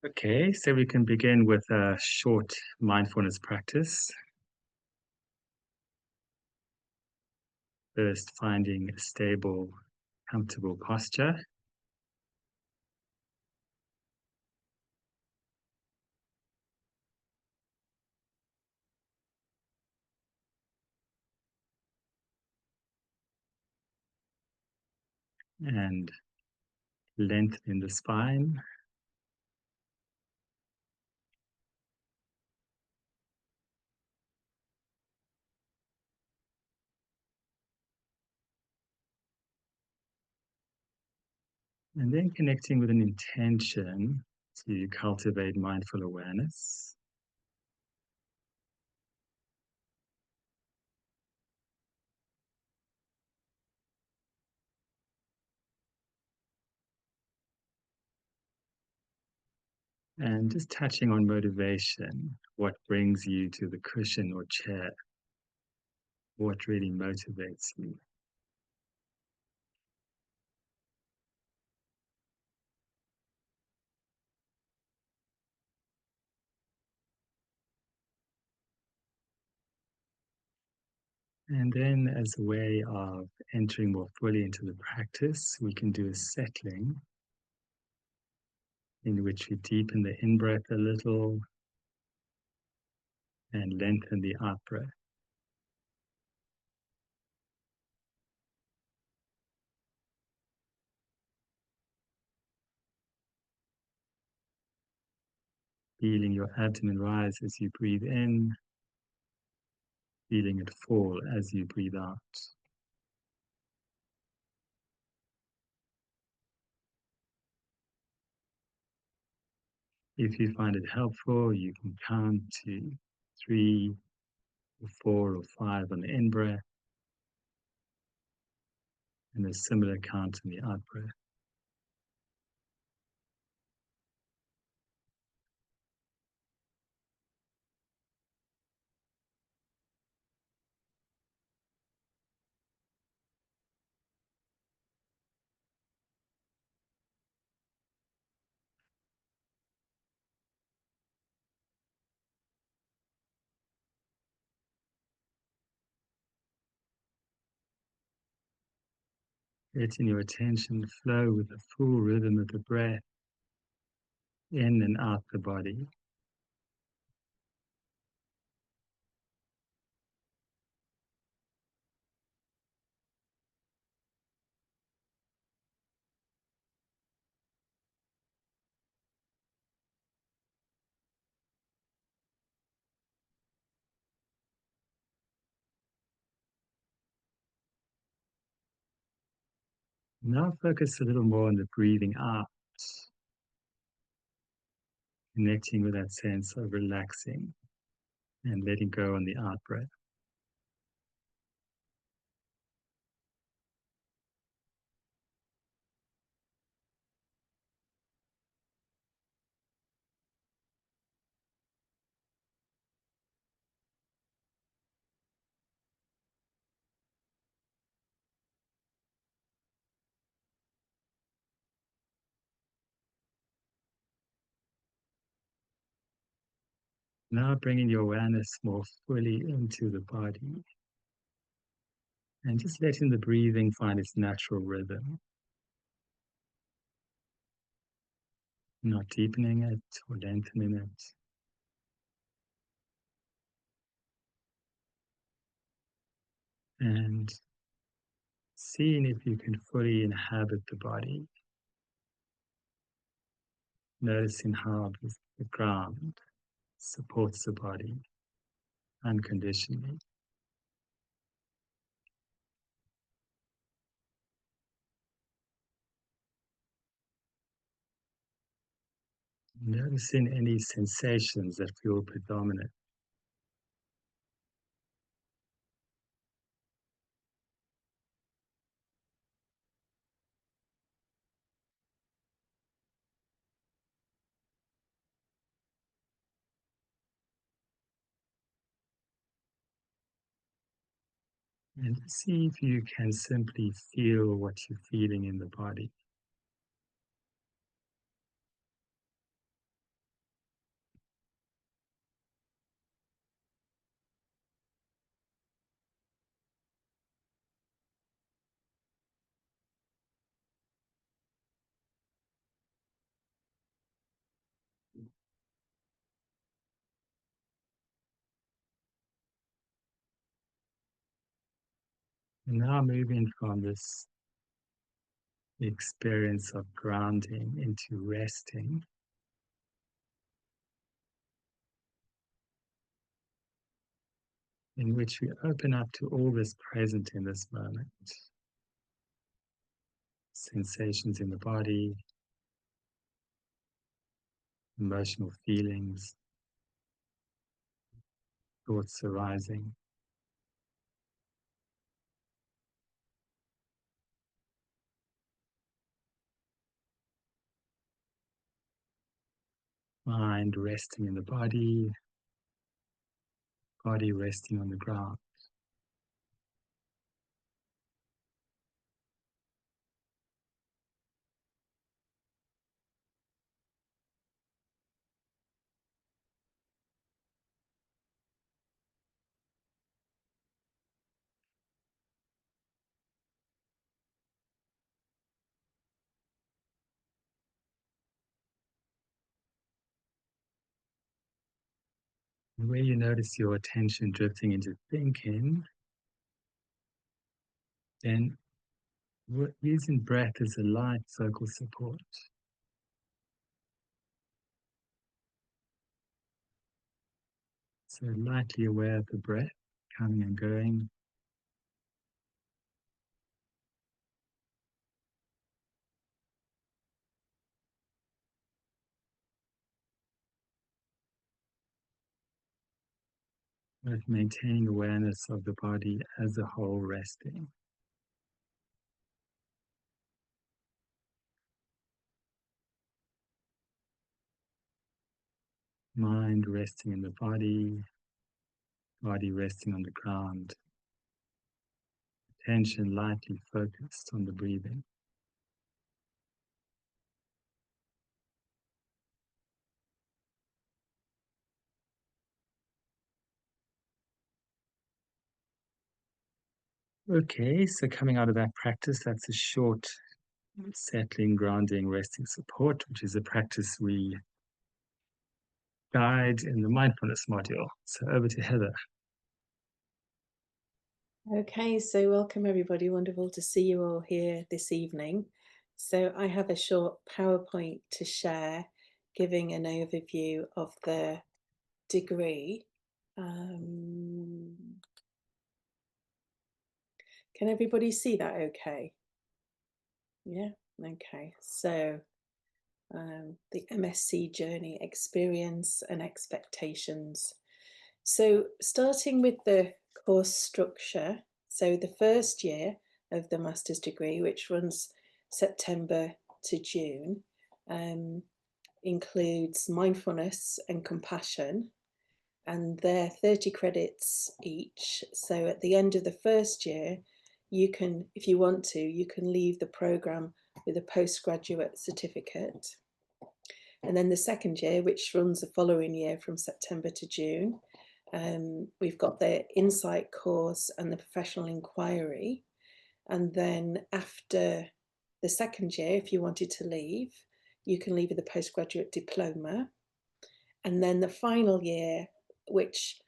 Okay, so we can begin with a short mindfulness practice. First, finding a stable, comfortable posture, and lengthening the spine, and then connecting with an intention to cultivate mindful awareness. And just touching on motivation, what brings you to the cushion or chair, what really motivates you. And then, as a way of entering more fully into the practice, we can do a settling in which we deepen the in-breath a little and lengthen the out-breath. Feeling your abdomen rise as you breathe in, feeling it fall as you breathe out. If you find it helpful, you can count to 3 or 4 or 5 on the in-breath and a similar count on the out-breath. Letting your attention flow with the full rhythm of the breath in and out the body. Now focus a little more on the breathing out, connecting with that sense of relaxing and letting go on the out breath. Now bringing your awareness more fully into the body and just letting the breathing find its natural rhythm, not deepening it or lengthening it. And seeing if you can fully inhabit the body, noticing how the ground supports the body unconditionally. Noticing any sensations that feel predominant. And see if you can simply feel what you're feeling in the body. And now moving from this experience of grounding into resting, in which we open up to all that's present in this moment. Sensations in the body, emotional feelings, thoughts arising. Mind resting in the body, body resting on the ground. And where you notice your attention drifting into thinking, then using breath as a light focal support. So lightly aware of the breath coming and going. But maintaining awareness of the body as a whole resting. Mind resting in the body, body resting on the ground. Attention lightly focused on the breathing. Okay, so coming out of that practice, that's a short settling, grounding, resting support, which is a practice we guide in the mindfulness module. So over to Heather. Okay, so welcome everybody. Wonderful to see you all here this evening. So I have a short PowerPoint to share giving an overview of the degree. Can everybody see that okay? Yeah, okay. So the MSc journey, experience and expectations. So starting with the course structure, so the first year of the master's degree, which runs September to June, includes mindfulness and compassion, and they're 30 credits each. So at the end of the first year, you can, if you want to, you can leave the program with a postgraduate certificate. And then the second year, which runs the following year from September to June, we've got the Insight course and the Professional Inquiry. And then after the second year, if you wanted to leave, you can leave with a postgraduate diploma. And then the final year, which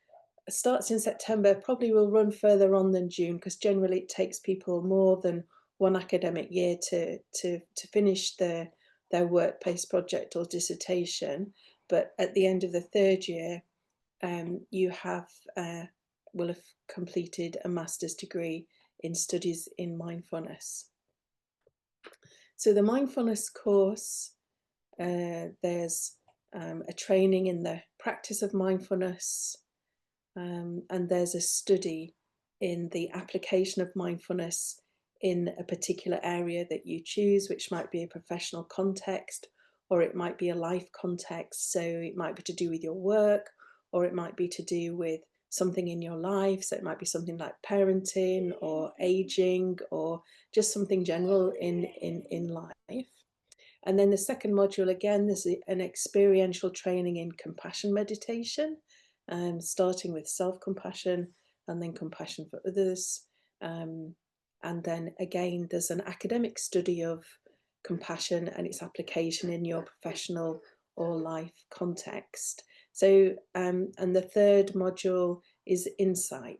starts in September, probably will run further on than June, because generally it takes people more than one academic year to finish their work-based project or dissertation. But at the end of the third year, you will have completed a master's degree in studies in mindfulness. So the mindfulness course, there's a training in the practice of mindfulness, and there's a study in the application of mindfulness in a particular area that you choose, which might be a professional context, or it might be a life context. So it might be to do with your work, or it might be to do with something in your life. So it might be something like parenting or aging, or just something general in life. And then the second module, again, there's an experiential training in compassion meditation, starting with self-compassion and then compassion for others. And then again, there's an academic study of compassion and its application in your professional or life context. So, and the third module is insight.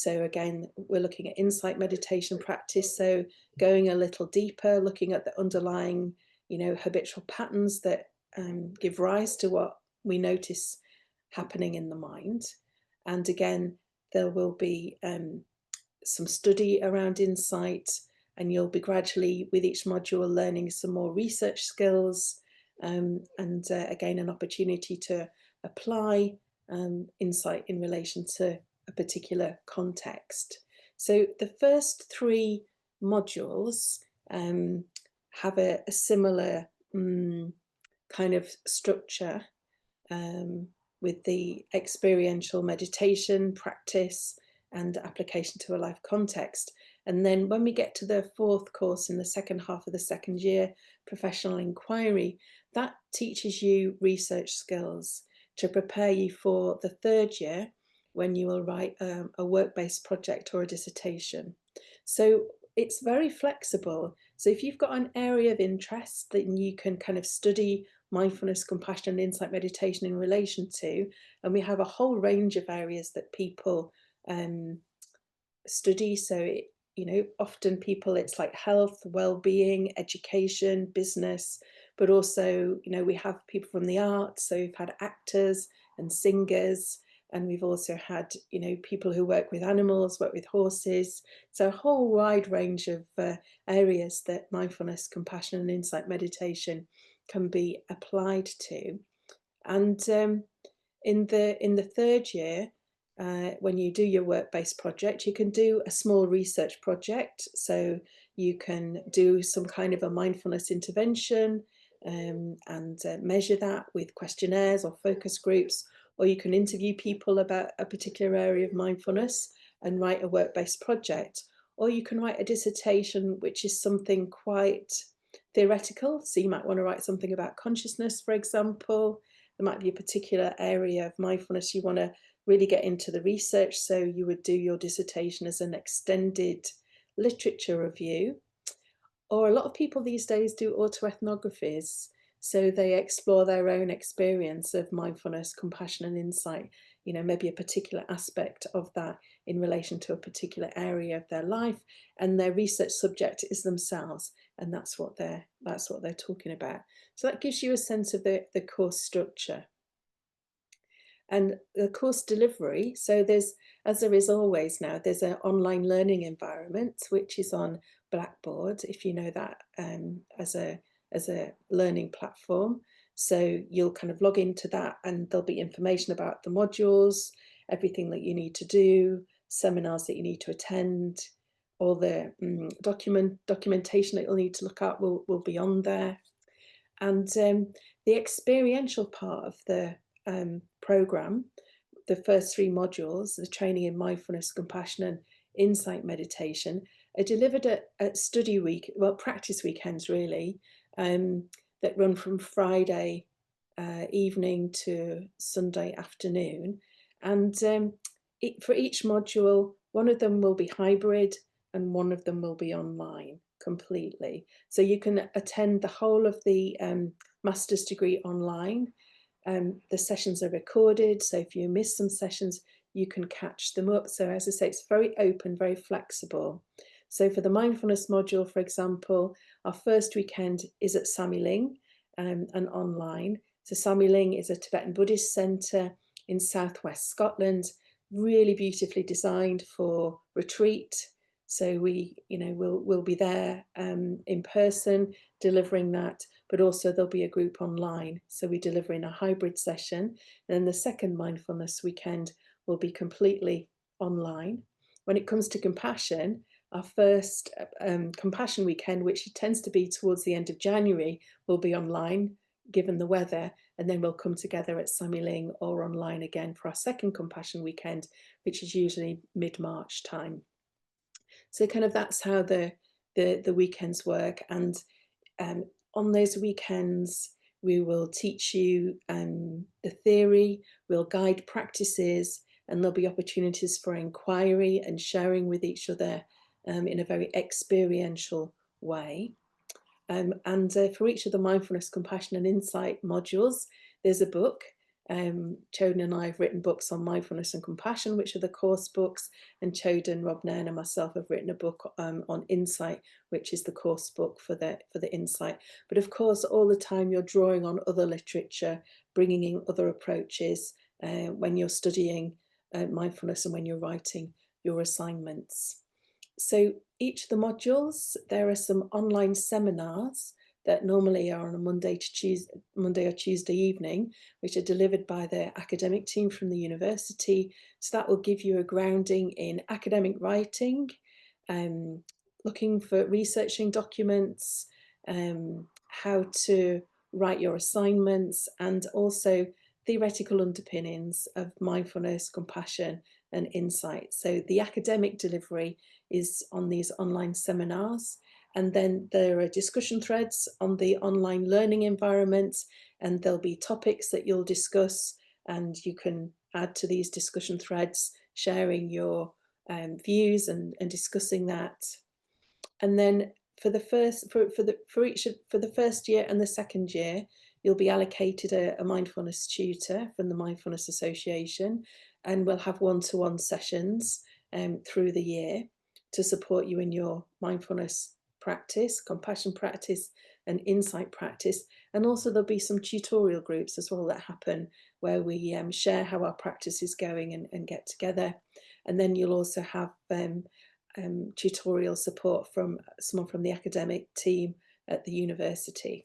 So again, we're looking at insight meditation practice. So going a little deeper, looking at the underlying, habitual patterns that give rise to what we notice happening in the mind. And again, there will be some study around insight, and you'll be gradually, with each module, learning some more research skills, and again, an opportunity to apply insight in relation to a particular context. So the first three modules have a similar kind of structure, um, with the experiential meditation practice and application to a life context. And then when we get to the fourth course in the second half of the second year, professional inquiry, that teaches you research skills to prepare you for the third year, when you will write a work-based project or a dissertation. So it's very flexible. So if you've got an area of interest that you can kind of study mindfulness, compassion, and insight meditation in relation to, and we have a whole range of areas that people study. So often people, it's like health, well-being, education, business, but also we have people from the arts. So we've had actors and singers, and we've also had people who work with animals, work with horses. So a whole wide range of areas that mindfulness, compassion, and insight meditation can be applied to. And in the third year, when you do your work-based project, you can do a small research project. So you can do some kind of a mindfulness intervention, and measure that with questionnaires or focus groups, or you can interview people about a particular area of mindfulness and write a work-based project, or you can write a dissertation, which is something quite theoretical. So you might want to write something about consciousness, for example. There might be a particular area of mindfulness you want to really get into the research. So you would do your dissertation as an extended literature review. Or a lot of people these days do autoethnographies. So they explore their own experience of mindfulness, compassion, and insight, maybe a particular aspect of that in relation to a particular area of their life. And their research subject is themselves. And that's what they're talking about. So that gives you a sense of the course structure. And the course delivery, so as there is always now, there's an online learning environment, which is on Blackboard, if you know that, as a learning platform. So you'll kind of log into that, and there'll be information about the modules, everything that you need to do, seminars that you need to attend, all the documentation that you'll need to look at will be on there. And the experiential part of the program, the first three modules, the training in mindfulness, compassion, and insight meditation, are delivered at study week, well, practice weekends really, that run from Friday evening to Sunday afternoon. And for each module, one of them will be hybrid and one of them will be online completely. So you can attend the whole of the master's degree online. The sessions are recorded, so if you miss some sessions, you can catch them up. So as I say, it's very open, very flexible. So for the mindfulness module, for example, our first weekend is at Samiling, and online. So Samiling is a Tibetan Buddhist centre in southwest Scotland, really beautifully designed for retreat. So we'll be there in person delivering that, but also there'll be a group online. So we deliver in a hybrid session. And then the second mindfulness weekend will be completely online. When it comes to compassion, our first compassion weekend, which tends to be towards the end of January, will be online, given the weather. And then we'll come together at Samiling or online again for our second compassion weekend, which is usually mid-March time. So kind of that's how the weekends work. And on those weekends, we will teach you the theory, we'll guide practices, and there'll be opportunities for inquiry and sharing with each other in a very experiential way. And for each of the mindfulness, compassion, and insight modules, there's a book Choden and I have written books on mindfulness and compassion, which are the course books, and Choden, Rob Nairn, and myself have written a book on insight, which is the course book for the insight. But of course, all the time you're drawing on other literature, bringing in other approaches when you're studying mindfulness and when you're writing your assignments. So each of the modules, there are some online seminars that normally are on a Monday or Tuesday evening, which are delivered by the academic team from the university. So that will give you a grounding in academic writing, um, looking for researching documents, how to write your assignments, and also theoretical underpinnings of mindfulness, compassion, and insight. So the academic delivery is on these online seminars. And then there are discussion threads on the online learning environment, and there'll be topics that you'll discuss, and you can add to these discussion threads, sharing your views and discussing that. And then for the first year and the second year, you'll be allocated a mindfulness tutor from the Mindfulness Association, and we'll have one-to-one sessions through the year to support you in your mindfulness practice, compassion practice, and insight practice. And also there'll be some tutorial groups as well that happen where we share how our practice is going and get together. And then you'll also have tutorial support from someone from the academic team at the university.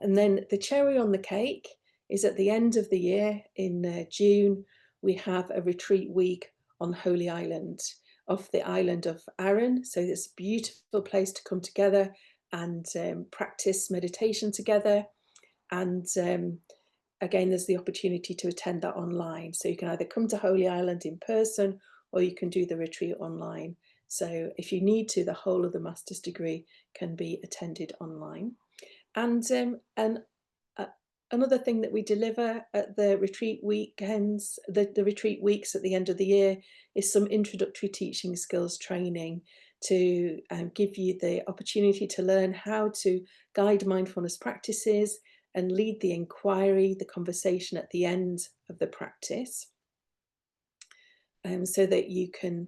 And then the cherry on the cake is at the end of the year in June, we have a retreat week on Holy Island, off the island of Arran. So it's a beautiful place to come together and practice meditation together. And again, there's the opportunity to attend that online. So you can either come to Holy Island in person or you can do the retreat online. So if you need to, the whole of the master's degree can be attended online. And another thing that we deliver at the retreat weekends, the retreat weeks at the end of the year, is some introductory teaching skills training to give you the opportunity to learn how to guide mindfulness practices and lead the inquiry, the conversation at the end of the practice, so that you can,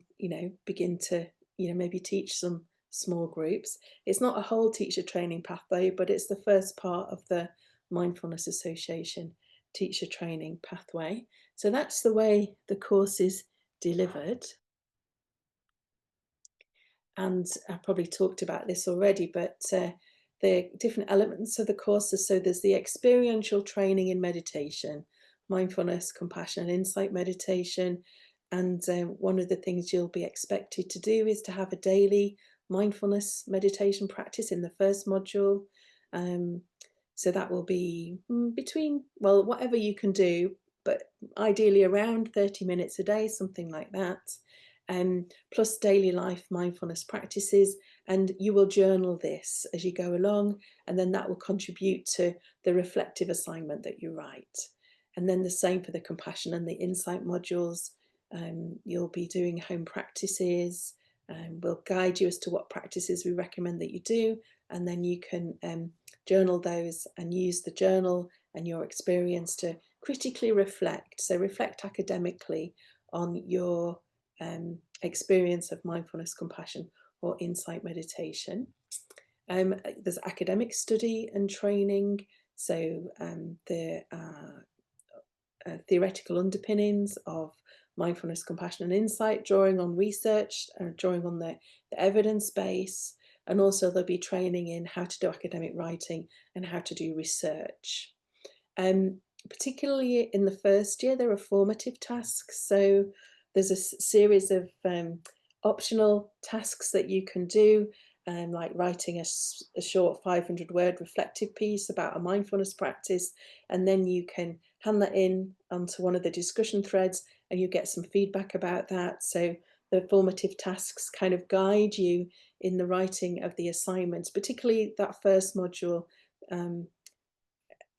begin to, maybe teach some small groups. It's not a whole teacher training pathway, but it's the first part of the Mindfulness Association teacher training pathway. So that's the way the course is delivered. And I probably talked about this already, but the different elements of the courses. So there's the experiential training in meditation, mindfulness, compassion, and insight meditation. And one of the things you'll be expected to do is to have a daily mindfulness meditation practice in the first module. So that will be between, well, whatever you can do, but ideally around 30 minutes a day, something like that. Plus daily life mindfulness practices, and you will journal this as you go along, and then that will contribute to the reflective assignment that you write. And then the same for the compassion and the insight modules. You'll be doing home practices, and we'll guide you as to what practices we recommend that you do, and then you can journal those and use the journal and your experience to critically reflect. So reflect academically on your experience of mindfulness, compassion, or insight meditation. There's academic study and training, so the theoretical underpinnings of mindfulness, compassion, and insight, drawing on research, drawing on the evidence base, and also there'll be training in how to do academic writing and how to do research. Particularly in the first year, there are formative tasks. So there's a series of optional tasks that you can do, like writing a short 500-word reflective piece about a mindfulness practice, and then you can hand that in onto one of the discussion threads and you get some feedback about that. So the formative tasks kind of guide you in the writing of the assignments, particularly that first module.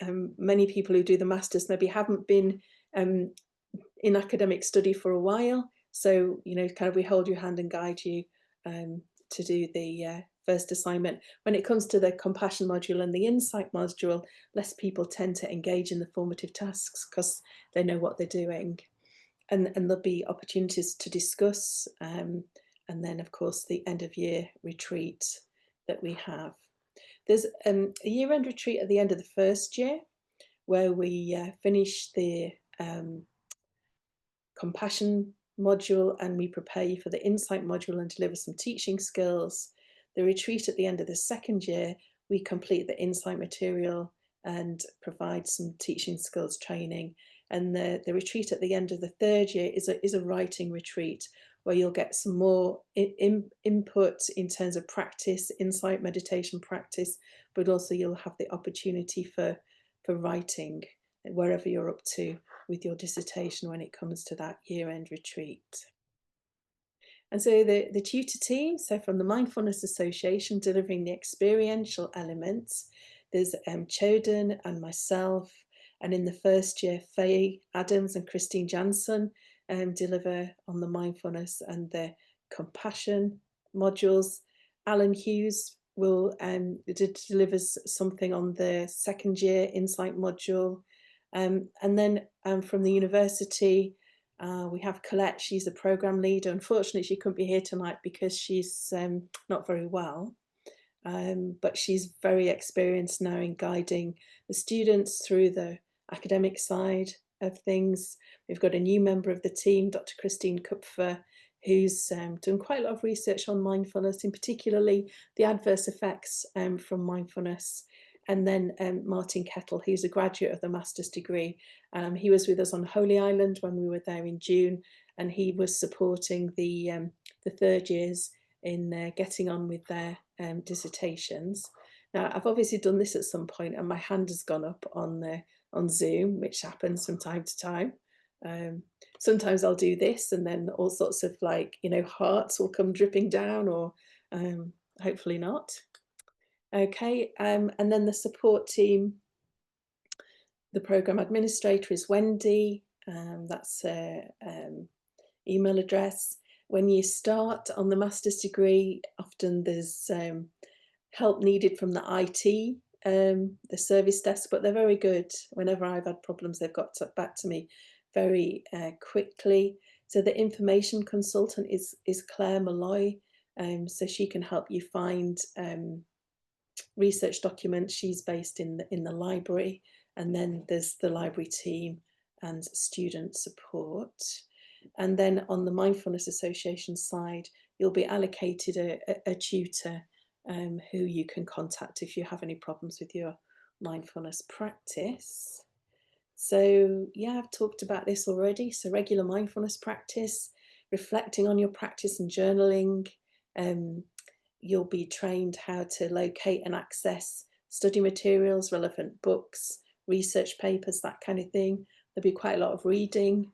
Many people who do the masters maybe haven't been in academic study for a while, so kind of we hold your hand and guide you to do the first assignment. When it comes to the compassion module and the insight module, less people tend to engage in the formative tasks because they know what they're doing. And there'll be opportunities to discuss. And then, of course, the end of year retreat that we have. There's a year-end retreat at the end of the first year where we finish the compassion module and we prepare you for the insight module and deliver some teaching skills. The retreat at the end of the second year, we complete the insight material and provide some teaching skills training. And the retreat at the end of the third year is a writing retreat where you'll get some more input in terms of practice, insight meditation practice, but also you'll have the opportunity for writing wherever you're up to with your dissertation when it comes to that year-end retreat. And so the tutor team, so from the Mindfulness Association delivering the experiential elements, there's Choden and myself, and in the first year, Faye Adams and Christine Jansen deliver on the mindfulness and the compassion modules. Alan Hughes will delivers something on the second year insight module. And then from the university, we have Colette. She's a program leader. Unfortunately, she couldn't be here tonight because she's not very well. But she's very experienced now in guiding the students through the academic side of things. We've got a new member of the team, Dr. Christine Kupfer, who's done quite a lot of research on mindfulness, in particularly the adverse effects from mindfulness. And then Martin Kettle, who's a graduate of the master's degree. He was with us on Holy Island when we were there in June, and he was supporting the third years in getting on with their dissertations. Now, I've obviously done this at some point, and my hand has gone up on Zoom, which happens from time to time. Sometimes I'll do this, and then all sorts of hearts will come dripping down, or hopefully not. Okay, and then the support team, the program administrator is Wendy. That's her email address. When you start on the master's degree, often there's help needed from the IT, the service desk, but they're very good. Whenever I've had problems, they've got back to me very quickly. So the information consultant is Claire Malloy, so she can help you find research documents. She's based in the library, and then there's the library team and student support. And then on the Mindfulness Association side, you'll be allocated a tutor who you can contact if you have any problems with your mindfulness practice. So yeah, I've talked about this already. So regular mindfulness practice, reflecting on your practice and journaling. You'll be trained how to locate and access study materials, relevant books, research papers, that kind of thing. There'll be quite a lot of reading,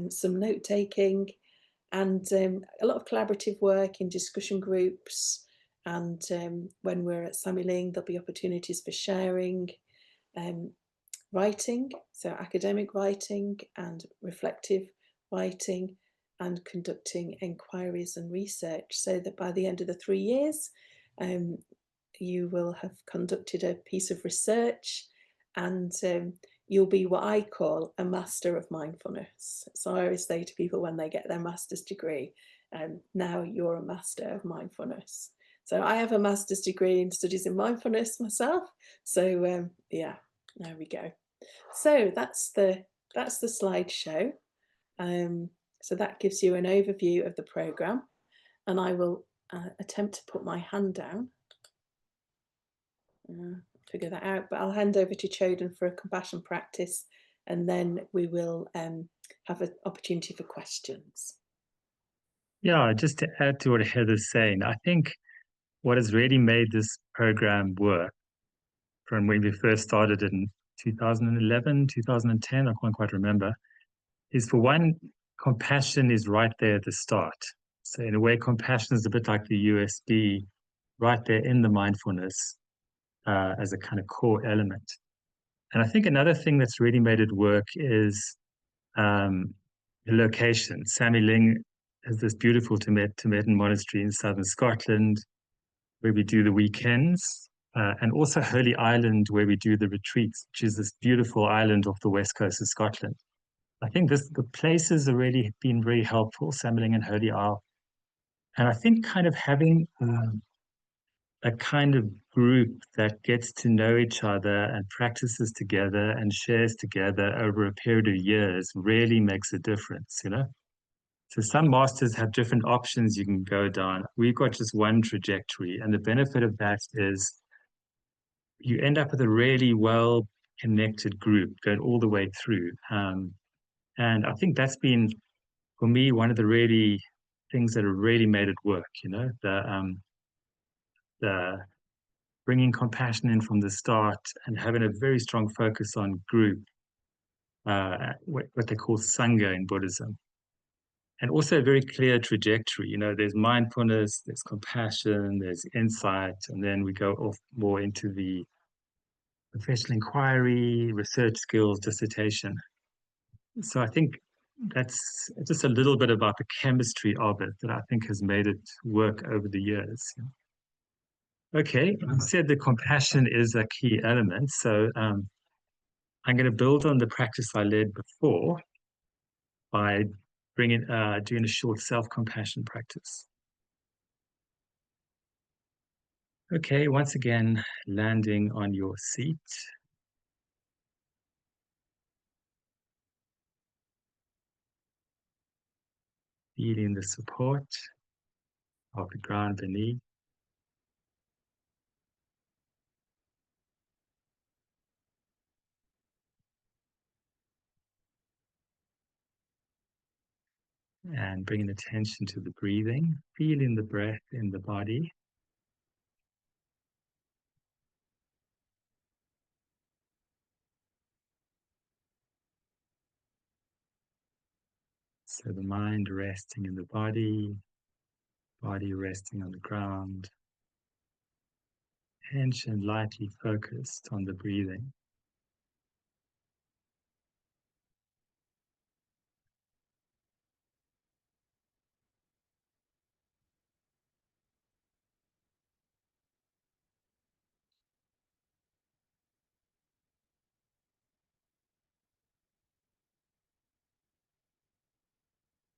some note taking, and a lot of collaborative work in discussion groups. And when we're at Sammy Ling, there'll be opportunities for sharing, writing, so academic writing and reflective writing, and conducting inquiries and research, so that by the end of the 3 years, you will have conducted a piece of research, and you'll be what I call a master of mindfulness. So I always say to people when they get their master's degree, now you're a master of mindfulness. So I have a master's degree in studies in mindfulness myself. So yeah, there we go. So that's the slideshow. So that gives you an overview of the programme, and I will attempt to put my hand down, figure that out, but I'll hand over to Choden for a compassion practice, and then we will have an opportunity for questions. Yeah, just to add to what Heather's saying, I think what has really made this program work from when we first started in 2011, 2010, I can't quite remember, is for one, compassion is right there at the start. So in a way, compassion is a bit like the USB right there in the mindfulness as a kind of core element. And I think another thing that's really made it work is the location. Sammy Ling there's this beautiful Tibetan monastery in southern Scotland where we do the weekends, and also Holy Island where we do the retreats, which is this beautiful island off the west coast of Scotland. I think the places have really been very helpful, Sammeling and Holy Isle. And I think kind of having a kind of group that gets to know each other and practices together and shares together over a period of years really makes a difference, you know? So some masters have different options you can go down. We've got just one trajectory, and the benefit of that is you end up with a really well connected group going all the way through. And I think that's been, for me, one of the really things that have really made it work, you know, the bringing compassion in from the start and having a very strong focus on group, what they call Sangha in Buddhism. And also a very clear trajectory. You know, there's mindfulness, there's compassion, there's insight, and then we go off more into the professional inquiry, research skills, dissertation. So I think that's just a little bit about the chemistry of it that I think has made it work over the years. Okay, I said the compassion is a key element. So I'm going to build on the practice I led before by doing a short self-compassion practice. Okay, once again, landing on your seat. Feeling the support of the ground beneath. And bringing attention to the breathing, feeling the breath in the body. So the mind resting in the body resting on the ground, attention lightly focused on the breathing.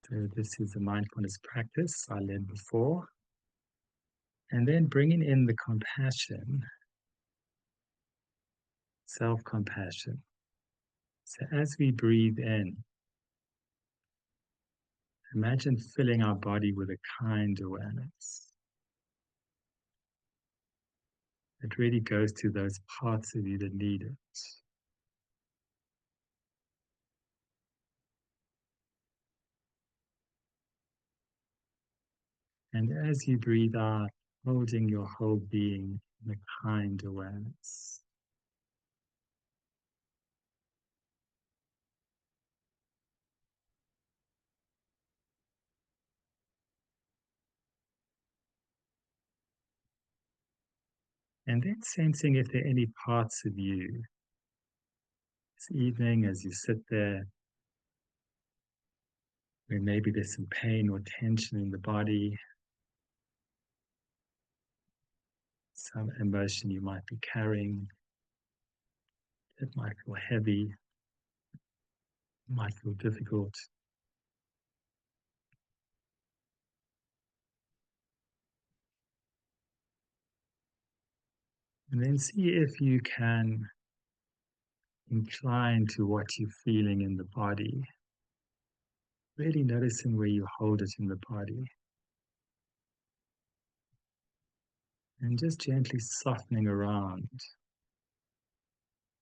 So this is the mindfulness practice I led before. And then bringing in the compassion, self-compassion. So as we breathe in, imagine filling our body with a kind awareness. It really goes to those parts of you that need it. And as you breathe out, holding your whole being in a kind awareness. And then sensing if there are any parts of you this evening as you sit there where maybe there's some pain or tension in the body, some emotion you might be carrying that might feel heavy, might feel difficult. And then see if you can incline to what you're feeling in the body, really noticing where you hold it in the body. And just gently softening around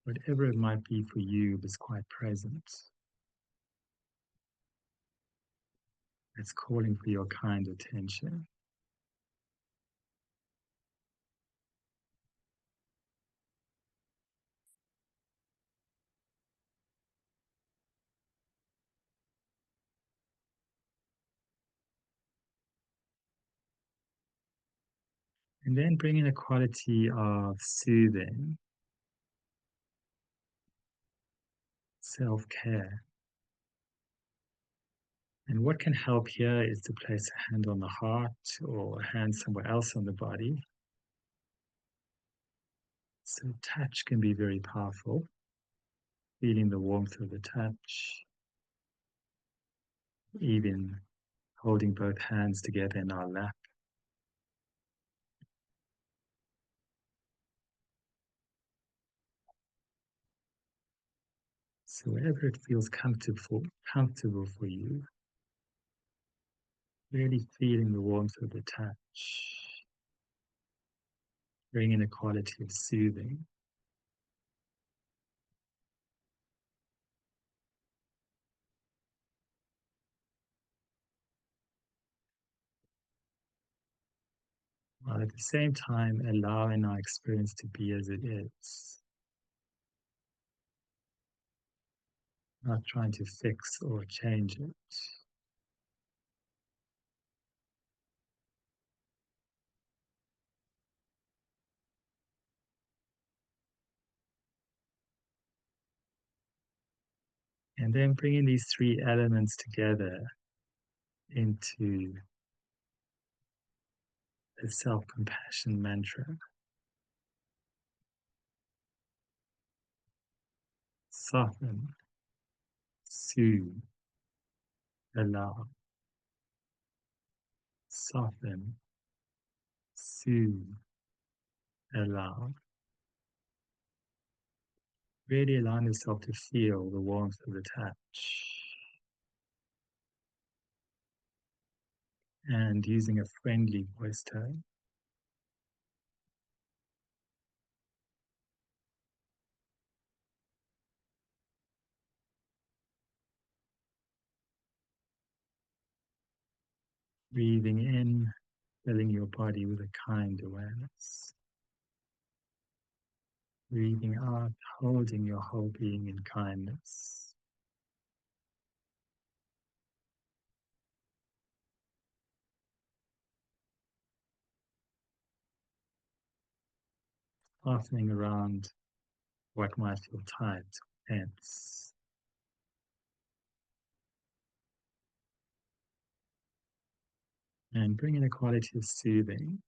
whatever it might be for you that's quite present. It's calling for your kind attention. And then bring in a quality of soothing, self-care. And what can help here is to place a hand on the heart or a hand somewhere else on the body. So touch can be very powerful, feeling the warmth of the touch, even holding both hands together in our lap. So wherever it feels comfortable for you, really feeling the warmth of the touch, bringing a quality of soothing. While at the same time allowing our experience to be as it is, not trying to fix or change it. And then bringing these three elements together into the self-compassion mantra. Soften, soothe, allow. Soften, soothe, allow. Really allowing yourself to feel the warmth of the touch. And using a friendly voice tone. Breathing in, filling your body with a kind awareness. Breathing out, holding your whole being in kindness. Softening around what might feel tight, tense. And bringing a quality of soothing.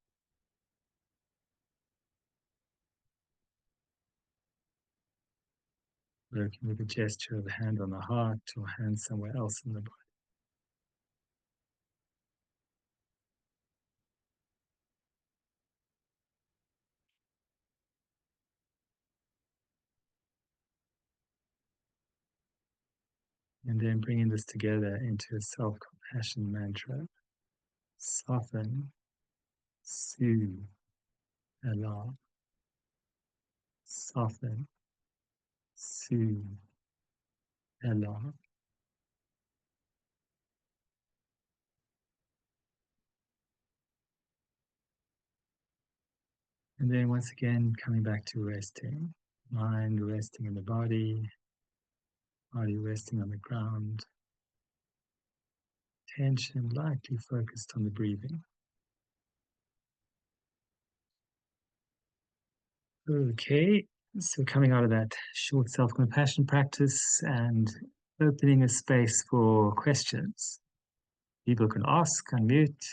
Working with a gesture of a hand on the heart or a hand somewhere else in the body. And then bringing this together into a self-compassion mantra. Soften, soothe, allow. Soften, soothe, allow. And then once again, coming back to resting. Mind resting in the body resting on the ground. Attention lightly focused on the breathing. Okay, so coming out of that short self-compassion practice and opening a space for questions. People can ask, unmute,